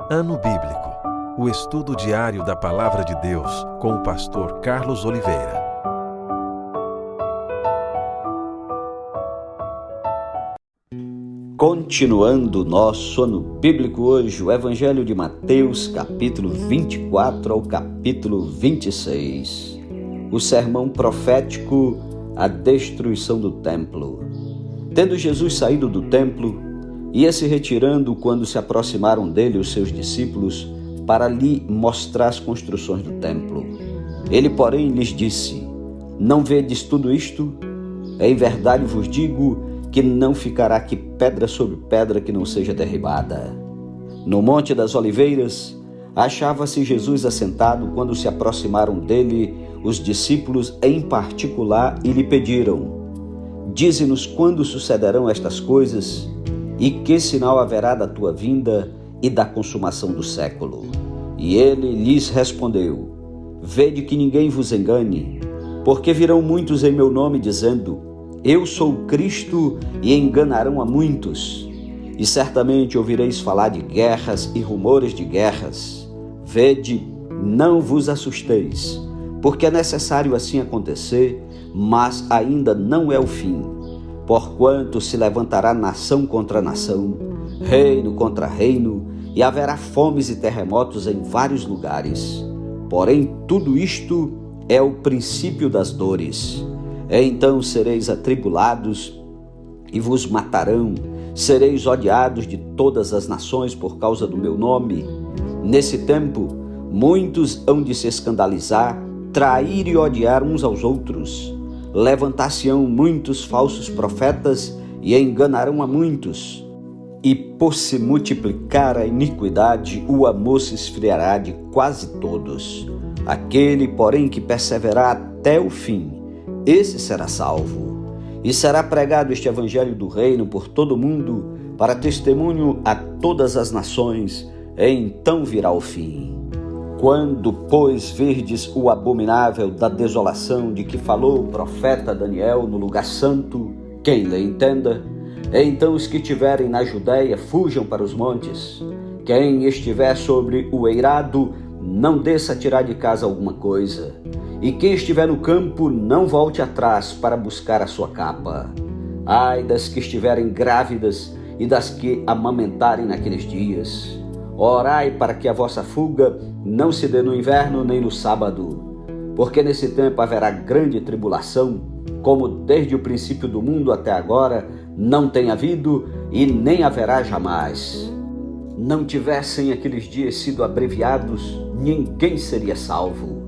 Ano Bíblico, o estudo diário da Palavra de Deus com o pastor Carlos Oliveira. Continuando nosso ano bíblico hoje, o Evangelho de Mateus, capítulo 24 ao capítulo 26. O sermão profético, a destruição do templo. Tendo Jesus saído do templo, ia se retirando quando se aproximaram dele os seus discípulos para lhe mostrar as construções do templo. Ele, porém, lhes disse: Não vedes tudo isto? Em verdade vos digo que não ficará aqui pedra sobre pedra que não seja derribada. No Monte das Oliveiras, achava-se Jesus assentado quando se aproximaram dele os discípulos em particular e lhe pediram: Dize-nos quando sucederão estas coisas e que sinal haverá da tua vinda e da consumação do século. E ele lhes respondeu: Vede que ninguém vos engane, porque virão muitos em meu nome dizendo: Eu sou o Cristo, e enganarão a muitos. E certamente ouvireis falar de guerras e rumores de guerras. Vede, não vos assusteis, porque é necessário assim acontecer, mas ainda não é o fim. Porquanto se levantará nação contra nação, reino contra reino, e haverá fomes e terremotos em vários lugares. Porém, tudo isto é o princípio das dores. Então sereis atribulados e vos matarão, sereis odiados de todas as nações por causa do meu nome. Nesse tempo, muitos hão de se escandalizar, trair e odiar uns aos outros. Levantar-se-ão muitos falsos profetas e enganarão a muitos. E por se multiplicar a iniquidade, o amor se esfriará de quase todos. Aquele, porém, que perseverar até o fim, esse será salvo. E será pregado este evangelho do reino por todo o mundo, para testemunho a todas as nações, e então virá o fim. Quando, pois, verdes o abominável da desolação de que falou o profeta Daniel no lugar santo, quem lhe entenda, então os que estiverem na Judéia fujam para os montes. Quem estiver sobre o eirado, não desça a tirar de casa alguma coisa. E quem estiver no campo, não volte atrás para buscar a sua capa. Ai das que estiverem grávidas e das que amamentarem naqueles dias. Orai para que a vossa fuga não se dê no inverno nem no sábado, porque nesse tempo haverá grande tribulação, como desde o princípio do mundo até agora não tem havido e nem haverá jamais. Não tivessem aqueles dias sido abreviados, ninguém seria salvo.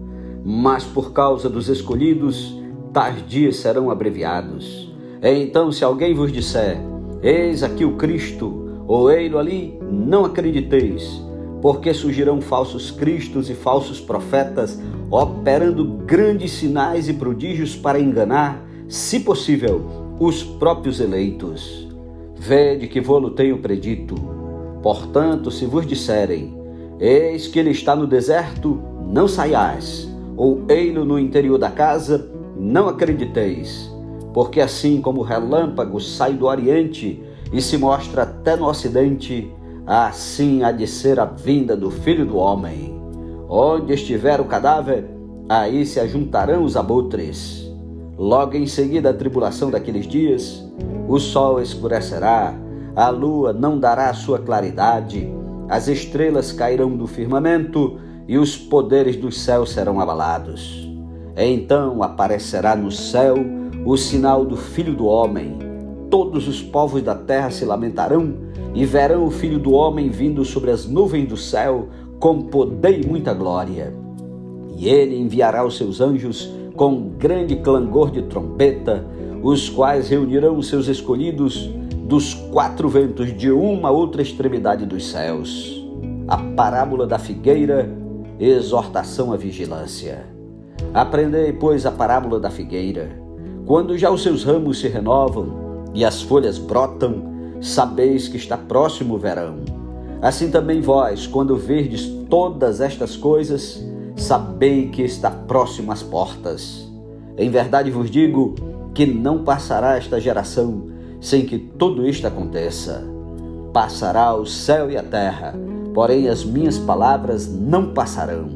Mas por causa dos escolhidos, tais dias serão abreviados. Então, se alguém vos disser: Eis aqui o Cristo, ou ei-lo ali, não acrediteis, porque surgirão falsos cristos e falsos profetas, operando grandes sinais e prodígios para enganar, se possível, os próprios eleitos. Vede que vô-lo tenho predito. Portanto, se vos disserem: Eis que ele está no deserto, não saiais, ou ei-lo no interior da casa, não acrediteis, porque assim como o relâmpago sai do oriente e se mostra até no ocidente, assim há de ser a vinda do Filho do Homem. Onde estiver o cadáver, aí se ajuntarão os abutres. Logo em seguida a tribulação daqueles dias, o sol escurecerá, a lua não dará a sua claridade, as estrelas cairão do firmamento e os poderes dos céus serão abalados. Então aparecerá no céu o sinal do Filho do Homem. Todos os povos da terra se lamentarão e verão o Filho do Homem vindo sobre as nuvens do céu com poder e muita glória. E ele enviará os seus anjos com grande clangor de trombeta, os quais reunirão os seus escolhidos dos quatro ventos de uma a outra extremidade dos céus. A parábola da figueira, exortação à vigilância. Aprendei, pois, a parábola da figueira. Quando já os seus ramos se renovam e as folhas brotam, sabeis que está próximo o verão. Assim também vós, quando verdes todas estas coisas, sabei que está próximo às portas. Em verdade vos digo que não passará esta geração sem que tudo isto aconteça. Passará o céu e a terra, porém as minhas palavras não passarão.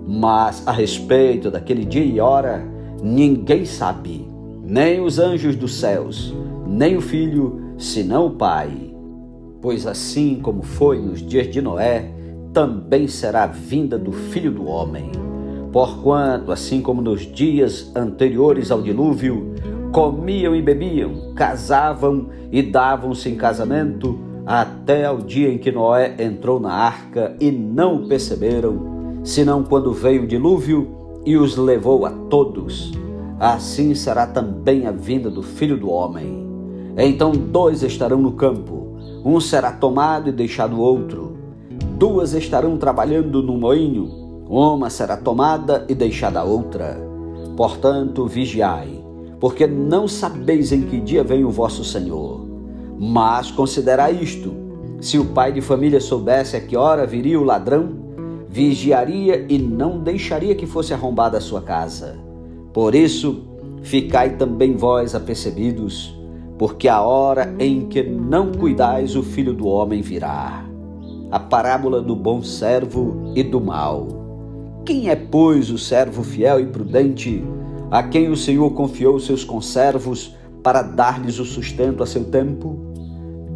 Mas a respeito daquele dia e hora, ninguém sabe, nem os anjos dos céus, nem o Filho, senão o Pai. Pois assim como foi nos dias de Noé, também será a vinda do Filho do Homem. Porquanto, assim como nos dias anteriores ao dilúvio, comiam e bebiam, casavam e davam-se em casamento, até ao dia em que Noé entrou na arca e não o perceberam, senão quando veio o dilúvio e os levou a todos. Assim será também a vinda do Filho do Homem. Então 2 estarão no campo, um será tomado e deixado outro. 2 estarão trabalhando no moinho, uma será tomada e deixada a outra. Portanto, vigiai, porque não sabeis em que dia vem o vosso Senhor. Mas considerai isto: se o pai de família soubesse a que hora viria o ladrão, vigiaria e não deixaria que fosse arrombada a sua casa. Por isso, ficai também vós apercebidos, porque a hora em que não cuidais, o Filho do Homem virá. A parábola do bom servo e do mau. Quem é, pois, o servo fiel e prudente, a quem o Senhor confiou seus conservos para dar-lhes o sustento a seu tempo?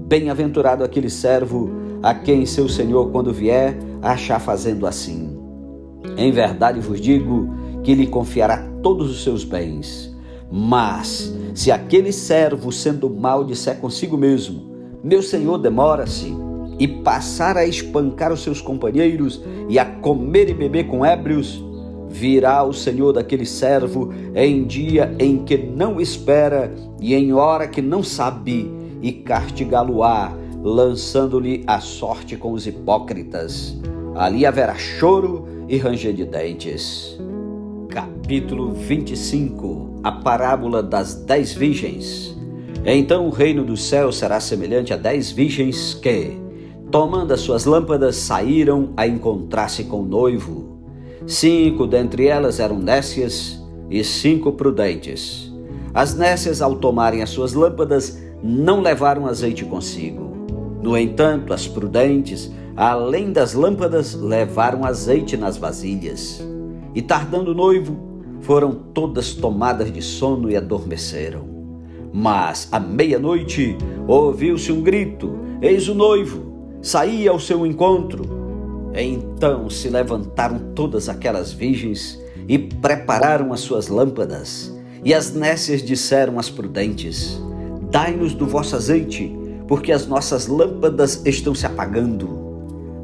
Bem-aventurado aquele servo a quem seu Senhor, quando vier, achar fazendo assim. Em verdade vos digo que lhe confiará todos os seus bens. Mas, se aquele servo, sendo mau, disser consigo mesmo: meu Senhor demora-se, e passar a espancar os seus companheiros e a comer e beber com ébrios, virá o Senhor daquele servo em dia em que não espera e em hora que não sabe, e castigá-lo-á, lançando-lhe a sorte com os hipócritas. Ali haverá choro e ranger de dentes. Capítulo 25. A parábola das 10 virgens. Então o reino dos céus será semelhante a 10 virgens que, tomando as suas lâmpadas, saíram a encontrar-se com o noivo. 5 dentre elas eram nécias e 5 prudentes. As nécias, ao tomarem as suas lâmpadas, não levaram azeite consigo. No entanto, as prudentes, além das lâmpadas, levaram azeite nas vasilhas. E tardando o noivo, foram todas tomadas de sono e adormeceram. Mas à meia-noite ouviu-se um grito: eis o noivo, saí ao seu encontro. Então se levantaram todas aquelas virgens e prepararam as suas lâmpadas. E as nécias disseram às prudentes: dai-nos do vosso azeite, porque as nossas lâmpadas estão se apagando.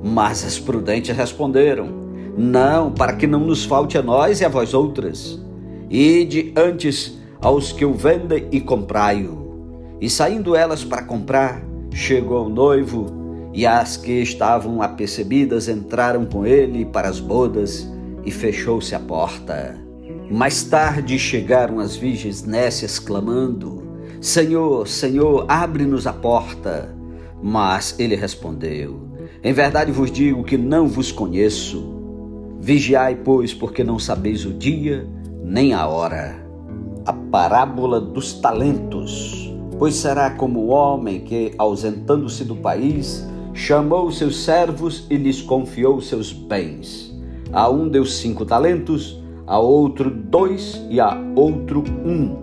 Mas as prudentes responderam: não, para que não nos falte a nós e a vós outras. Ide antes aos que o vendem e comprai-o. E saindo elas para comprar, chegou o noivo, e as que estavam apercebidas entraram com ele para as bodas, e fechou-se a porta. Mais tarde chegaram as virgens nécias clamando: Senhor, Senhor, abre-nos a porta. Mas ele respondeu: em verdade vos digo que não vos conheço. Vigiai, pois, porque não sabeis o dia nem a hora. A parábola dos talentos. Pois será como o homem que, ausentando-se do país, chamou os seus servos e lhes confiou os seus bens. A um deu 5 talentos, a outro 2 e a outro 1,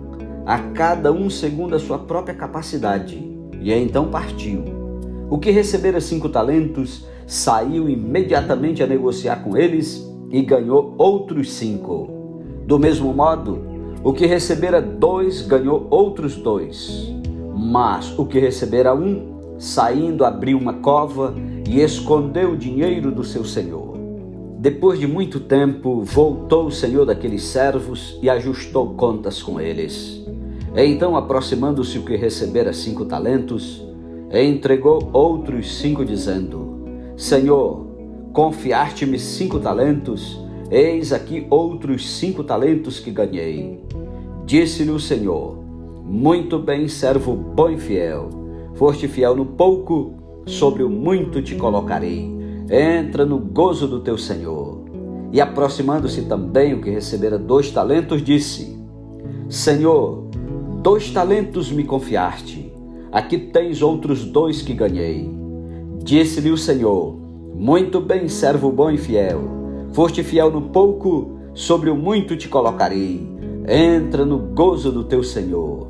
a cada um segundo a sua própria capacidade. E então partiu. O que recebera 5 talentos saiu imediatamente a negociar com eles e ganhou outros 5. Do mesmo modo, o que recebera 2 ganhou outros 2. Mas o que recebera 1, saindo, abriu uma cova e escondeu o dinheiro do seu senhor. Depois de muito tempo, voltou o senhor daqueles servos e ajustou contas com eles. Então, aproximando-se o que recebera 5 talentos, entregou outros 5, dizendo: Senhor, confiaste-me 5 talentos, eis aqui outros 5 talentos que ganhei. Disse-lhe o Senhor: muito bem, servo bom e fiel. Foste fiel no pouco, sobre o muito te colocarei. Entra no gozo do teu Senhor. E aproximando-se também o que recebera 2 talentos, disse: Senhor, 2 talentos me confiaste. aqui tens outros 2 que ganhei. Disse-lhe o Senhor: muito bem, servo bom e fiel. Foste fiel no pouco, sobre o muito te colocarei. Entra no gozo do teu Senhor.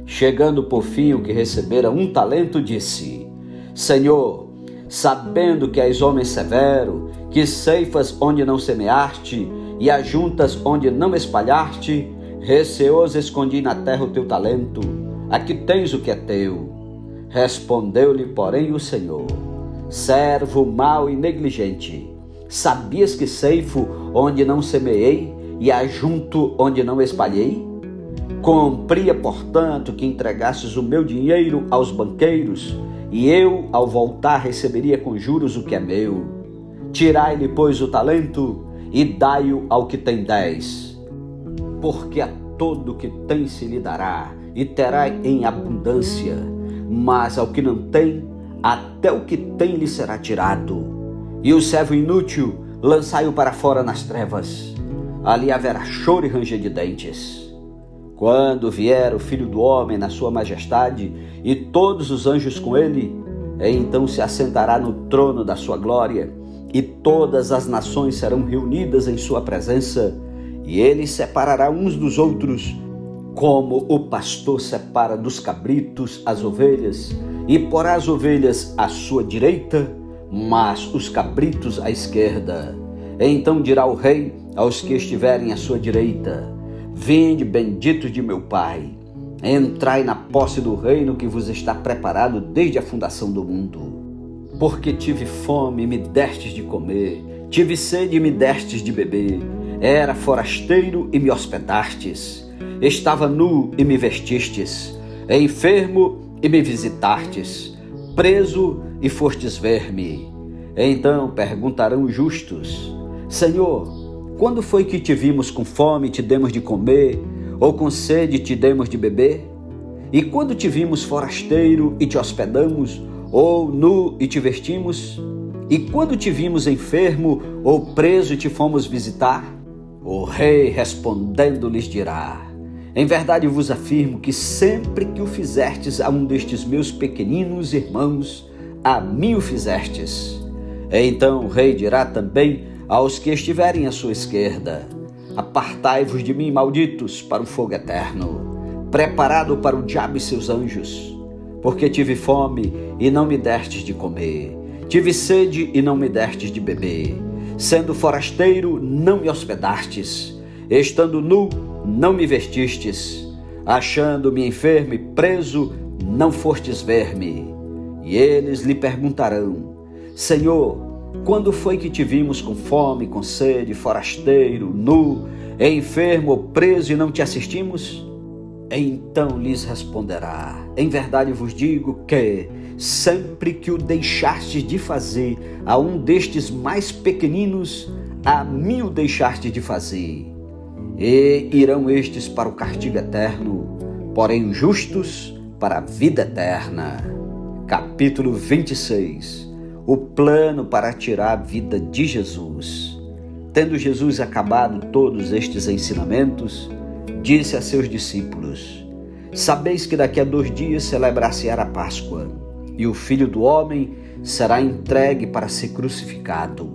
Chegando por fim o que recebera 1 talento, disse: Senhor, sabendo que és homem severo, que ceifas onde não semeaste e ajuntas onde não espalhaste, receoso escondi na terra o teu talento. Aqui tens o que é teu. Respondeu-lhe, porém, o Senhor: servo mau e negligente, sabias que ceifo onde não semeei e ajunto onde não espalhei? Cumpria, portanto, que entregasses o meu dinheiro aos banqueiros, e eu, ao voltar, receberia com juros o que é meu. Tirai-lhe, pois, o talento e dai-o ao que tem 10. Porque a todo que tem se lhe dará, e terá em abundância, mas ao que não tem, até o que tem lhe será tirado. E o servo inútil, lançai-o para fora nas trevas. Ali haverá choro e ranger de dentes. Quando vier o Filho do Homem na sua majestade e todos os anjos com ele, então se assentará no trono da sua glória, e todas as nações serão reunidas em sua presença, e ele separará uns dos outros, como o pastor separa dos cabritos as ovelhas, e porá as ovelhas à sua direita, mas os cabritos à esquerda. Então dirá o rei aos que estiverem à sua direita: vinde, benditos de meu Pai, entrai na posse do reino que vos está preparado desde a fundação do mundo. Porque tive fome e me destes de comer, tive sede e me destes de beber, era forasteiro e me hospedastes, estava nu e me vestistes, enfermo e me visitastes, preso e fostes ver-me. Então perguntarão os justos: Senhor, quando foi que te vimos com fome e te demos de comer, ou com sede e te demos de beber? E quando te vimos forasteiro e te hospedamos, ou nu e te vestimos? E quando te vimos enfermo ou preso e te fomos visitar? O rei respondendo lhes dirá: em verdade vos afirmo que sempre que o fizestes a um destes meus pequeninos irmãos, a mim o fizestes. Então o rei dirá também aos que estiverem à sua esquerda: apartai-vos de mim, malditos, para o fogo eterno, preparado para o diabo e seus anjos. Porque tive fome e não me destes de comer, tive sede e não me destes de beber, sendo forasteiro não me hospedastes, estando nu não me vestistes, achando-me enfermo e preso não fostes ver-me. E eles lhe perguntarão: Senhor, quando foi que te vimos com fome, com sede, forasteiro, nu, enfermo ou preso e não te assistimos? Então lhes responderá: em verdade vos digo que, sempre que o deixastes de fazer a um destes mais pequeninos, a mim o deixastes de fazer. E irão estes para o castigo eterno, porém os justos para a vida eterna. Capítulo 26. O plano para tirar a vida de Jesus. Tendo Jesus acabado todos estes ensinamentos, disse a seus discípulos: sabeis que daqui a 2 dias celebrar-se-á a Páscoa, e o Filho do Homem será entregue para ser crucificado.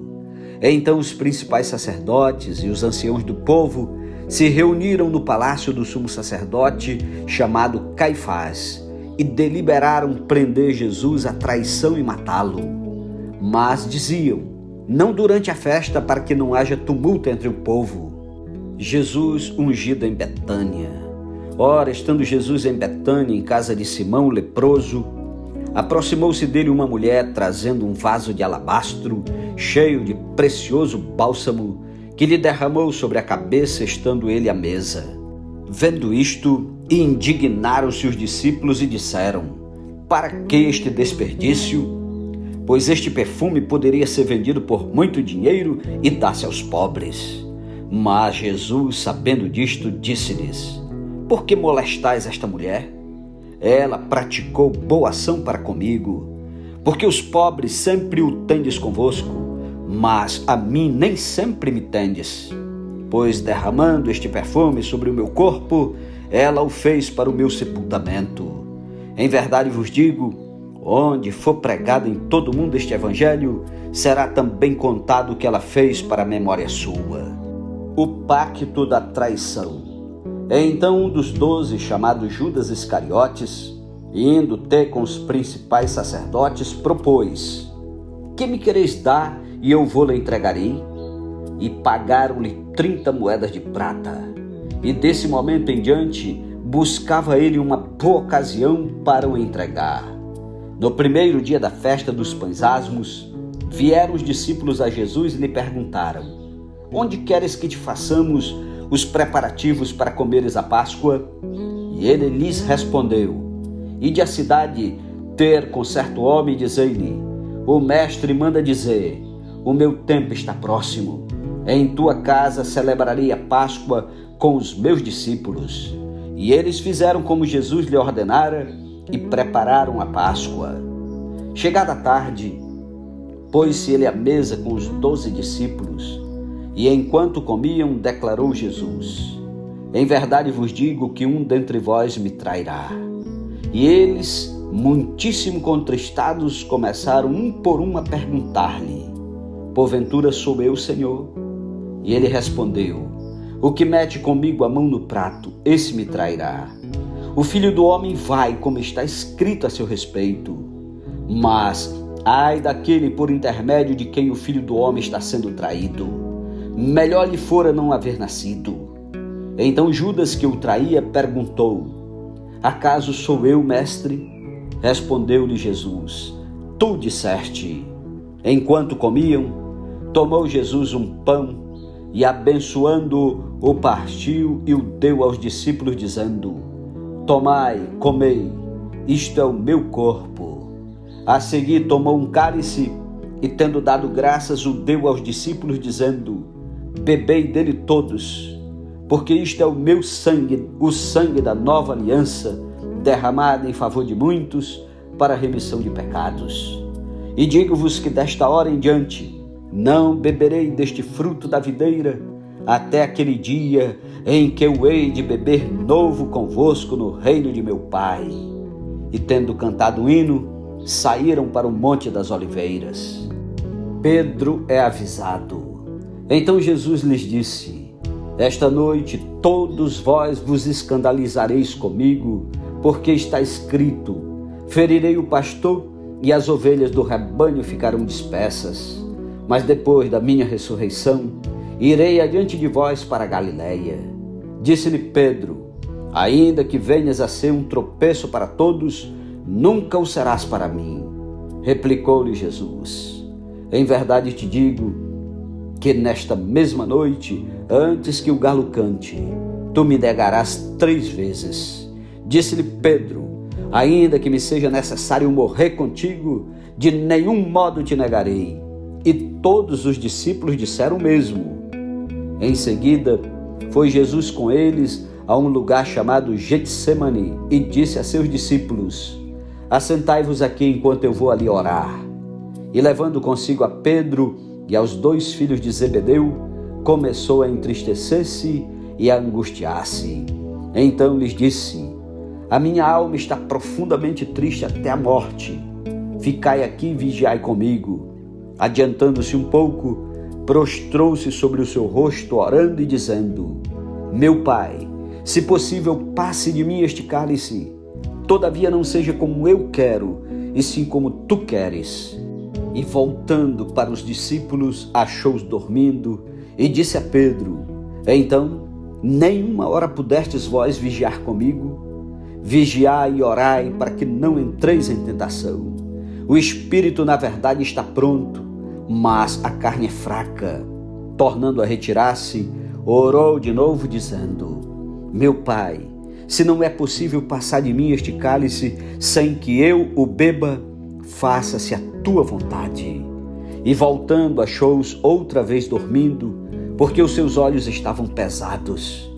Então os principais sacerdotes e os anciãos do povo se reuniram no palácio do sumo sacerdote, chamado Caifás, e deliberaram prender Jesus à traição e matá-lo. Mas diziam: não durante a festa, para que não haja tumulto entre o povo. Jesus ungido em Betânia. Ora, estando Jesus em Betânia, em casa de Simão, o leproso, aproximou-se dele uma mulher, trazendo um vaso de alabastro, cheio de precioso bálsamo, que lhe derramou sobre a cabeça, estando ele à mesa. Vendo isto, indignaram-se os discípulos e disseram: para que este desperdício? Pois este perfume poderia ser vendido por muito dinheiro e dar-se aos pobres. Mas Jesus, sabendo disto, disse-lhes: por que molestais esta mulher? Ela praticou boa ação para comigo, porque os pobres sempre o tendes convosco, mas a mim nem sempre me tendes. Pois derramando este perfume sobre o meu corpo, ela o fez para o meu sepultamento. Em verdade vos digo, onde for pregado em todo o mundo este evangelho, será também contado o que ela fez para a memória sua. O pacto da traição. Então um dos 12, chamado Judas Iscariotes, indo ter com os principais sacerdotes, propôs: que me quereis dar e eu vou-lhe entregarei? E pagaram-lhe 30 moedas de prata. E desse momento em diante, buscava ele uma boa ocasião para o entregar. No primeiro dia da festa dos pães asmos, vieram os discípulos a Jesus e lhe perguntaram: onde queres que te façamos os preparativos para comeres a Páscoa? E ele lhes respondeu: ide à cidade ter com certo homem e dizei-lhe: o mestre manda dizer, o meu tempo está próximo. Em tua casa celebrarei a Páscoa com os meus discípulos. E eles fizeram como Jesus lhe ordenara e prepararam a Páscoa. Chegada a tarde, pôs-se ele à mesa com os 12 discípulos, e enquanto comiam, declarou Jesus: em verdade vos digo que um dentre vós me trairá. E eles, muitíssimo contristados, começaram um por um a perguntar-lhe: porventura sou eu, Senhor? E ele respondeu: o que mete comigo a mão no prato, esse me trairá. O Filho do Homem vai, como está escrito a seu respeito. Mas ai daquele por intermédio de quem o Filho do Homem está sendo traído. Melhor lhe fora não haver nascido. Então Judas, que o traía, perguntou: acaso sou eu, mestre? Respondeu-lhe Jesus: tu disseste. Enquanto comiam, tomou Jesus um pão e, abençoando-o, o partiu e o deu aos discípulos, dizendo: tomai, comei, isto é o meu corpo. A seguir tomou um cálice e, tendo dado graças, o deu aos discípulos, dizendo: bebei dele todos, porque isto é o meu sangue, o sangue da nova aliança, derramado em favor de muitos para a remissão de pecados. E digo-vos que desta hora em diante não beberei deste fruto da videira até aquele dia em que eu hei de beber novo convosco no reino de meu Pai. E tendo cantado um hino, saíram para o Monte das Oliveiras. Pedro é avisado. Então Jesus lhes disse: esta noite todos vós vos escandalizareis comigo, porque está escrito: ferirei o pastor e as ovelhas do rebanho ficarão dispersas. Mas depois da minha ressurreição, irei adiante de vós para a Galiléia. Disse-lhe Pedro: ainda que venhas a ser um tropeço para todos, nunca o serás para mim. Replicou-lhe Jesus: em verdade te digo que nesta mesma noite, antes que o galo cante, tu me negarás 3 vezes. Disse-lhe Pedro: ainda que me seja necessário morrer contigo, de nenhum modo te negarei. E todos os discípulos disseram o mesmo. Em seguida, foi Jesus com eles a um lugar chamado Getsemane e disse a seus discípulos: assentai-vos aqui enquanto eu vou ali orar. E levando consigo a Pedro e aos 2 filhos de Zebedeu, começou a entristecer-se e a angustiar-se. Então lhes disse: a minha alma está profundamente triste até a morte. Ficai aqui e vigiai comigo. Adiantando-se um pouco, prostrou-se sobre o seu rosto, orando e dizendo: meu Pai, se possível, passe de mim este cálice. Todavia não seja como eu quero, e sim como tu queres. E voltando para os discípulos, achou-os dormindo, e disse a Pedro: então, nenhuma hora pudestes vós vigiar comigo? Vigiai e orai para que não entreis em tentação. O espírito, na verdade, está pronto, mas a carne é fraca. Tornando a retirar-se, orou de novo, dizendo: meu Pai, se não é possível passar de mim este cálice sem que eu o beba, faça-se a tua vontade. E voltando, achou-os outra vez dormindo, porque os seus olhos estavam pesados.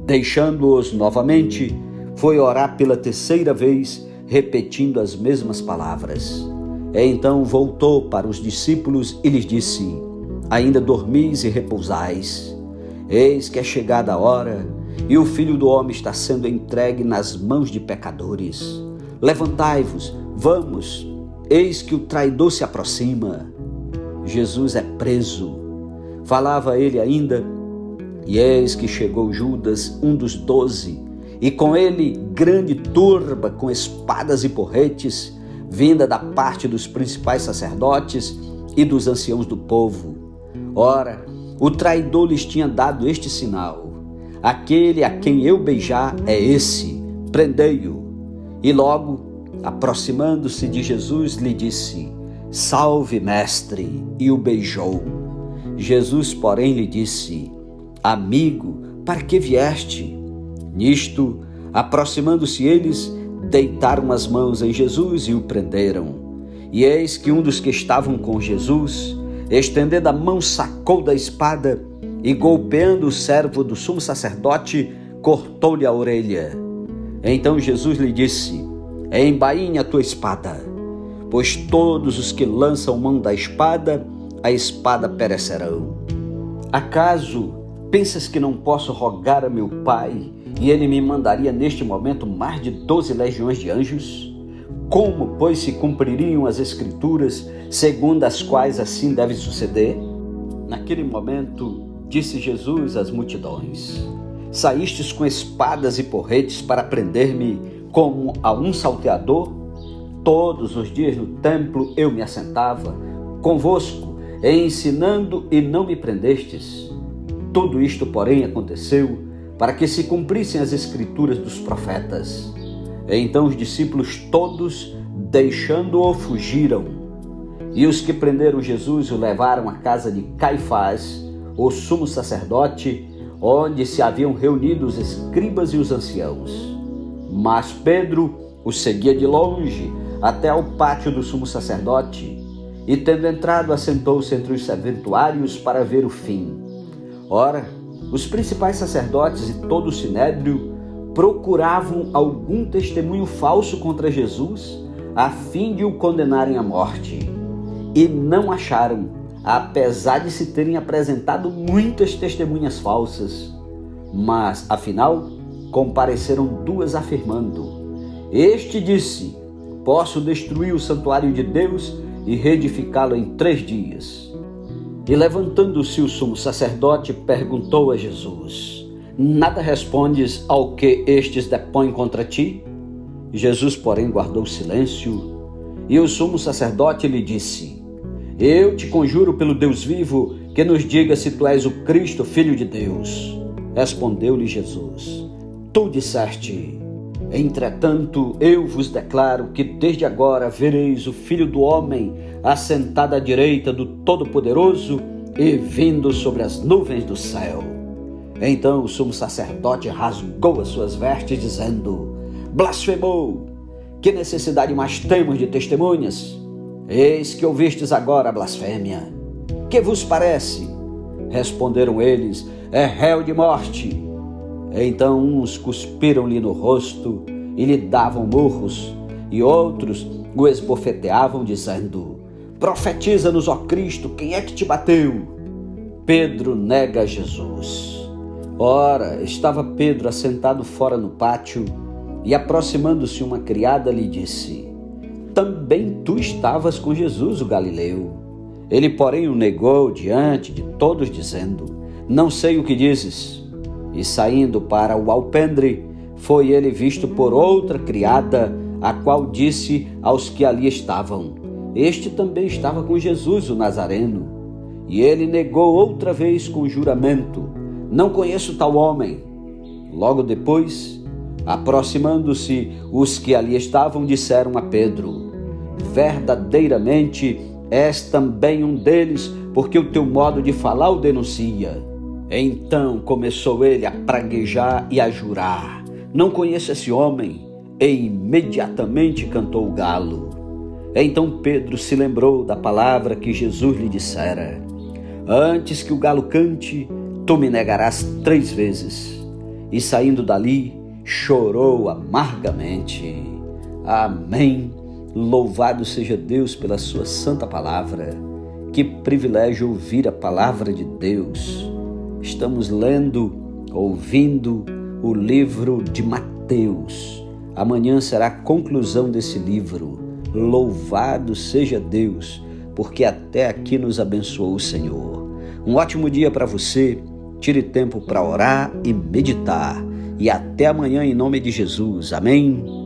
Deixando-os novamente, foi orar pela 3ª vez, repetindo as mesmas palavras. Então voltou para os discípulos e lhes disse: ainda dormis e repousais? Eis que é chegada a hora, e o Filho do Homem está sendo entregue nas mãos de pecadores. levantai-vos, vamos, eis que o traidor se aproxima. Jesus é preso. Falava ele ainda, e eis que chegou Judas, um dos 12, e com ele grande turba com espadas e porretes, vinda da parte dos principais sacerdotes e dos anciãos do povo. Ora, o traidor lhes tinha dado este sinal: aquele a quem eu beijar é esse, prendei-o. E logo, aproximando-se de Jesus, lhe disse: salve, mestre, e o beijou. Jesus, porém, lhe disse: amigo, para que vieste? Nisto, aproximando-se eles, deitaram as mãos em Jesus e o prenderam. E eis que um dos que estavam com Jesus, estendendo a mão, sacou da espada e, golpeando o servo do sumo sacerdote, cortou-lhe a orelha. Então Jesus lhe disse: embainha a tua espada, pois todos os que lançam mão da espada, a espada perecerão. Acaso pensas que não posso rogar a meu Pai e ele me mandaria neste momento mais de 12 legiões de anjos? Como, pois, se cumpririam as Escrituras, segundo as quais assim deve suceder? Naquele momento, disse Jesus às multidões: saístes com espadas e porretes para prender-me como a um salteador? Todos os dias no templo eu me assentava convosco, ensinando, e não me prendestes. Tudo isto, porém, aconteceu para que se cumprissem as Escrituras dos profetas. Então os discípulos todos, deixando-o, fugiram. E os que prenderam Jesus o levaram à casa de Caifás, o sumo sacerdote, onde se haviam reunido os escribas e os anciãos. Mas Pedro o seguia de longe até ao pátio do sumo sacerdote, e tendo entrado, assentou-se entre os serventuários para ver o fim. Ora, os principais sacerdotes e todo o sinédrio procuravam algum testemunho falso contra Jesus, a fim de o condenarem à morte. E não acharam, apesar de se terem apresentado muitas testemunhas falsas. Mas, afinal, compareceram 2 afirmando: este disse: posso destruir o santuário de Deus e reedificá-lo em 3 dias. E levantando-se o sumo sacerdote, perguntou a Jesus: nada respondes ao que estes depõem contra ti? Jesus, porém, guardou silêncio. E o sumo sacerdote lhe disse: eu te conjuro pelo Deus vivo, que nos diga se tu és o Cristo, Filho de Deus. Respondeu-lhe Jesus: tu disseste. Entretanto, eu vos declaro que desde agora vereis o Filho do Homem assentado à direita do Todo-Poderoso e vindo sobre as nuvens do céu. Então o sumo sacerdote rasgou as suas vestes, dizendo: blasfemou! Que necessidade mais temos de testemunhas? Eis que ouvistes agora a blasfêmia. Que vos parece? Responderam eles: é réu de morte. Então uns cuspiram-lhe no rosto e lhe davam murros, e outros o esbofeteavam, dizendo: profetiza-nos, ó Cristo, quem é que te bateu? Pedro nega Jesus. Ora, estava Pedro assentado fora no pátio, e aproximando-se uma criada lhe disse: também tu estavas com Jesus, o Galileu. Ele, porém, o negou diante de todos, dizendo: não sei o que dizes. E saindo para o alpendre, foi ele visto por outra criada, a qual disse aos que ali estavam: este também estava com Jesus, o Nazareno. E ele negou outra vez com juramento: não conheço tal homem. Logo depois, aproximando-se os que ali estavam, disseram a Pedro: verdadeiramente és também um deles, porque o teu modo de falar o denuncia. Então começou ele a praguejar e a jurar: não conheço esse homem. E imediatamente cantou o galo. Então Pedro se lembrou da palavra que Jesus lhe dissera: antes que o galo cante, tu me negarás 3 vezes. E saindo dali, chorou amargamente. Amém. Louvado seja Deus pela sua santa palavra. Que privilégio ouvir a palavra de Deus. Estamos lendo, ouvindo o livro de Mateus, Amanhã será a conclusão desse livro. Louvado seja Deus, porque até aqui nos abençoou o Senhor. Um ótimo dia para você. Tire tempo para orar e meditar. E até amanhã em nome de Jesus. Amém?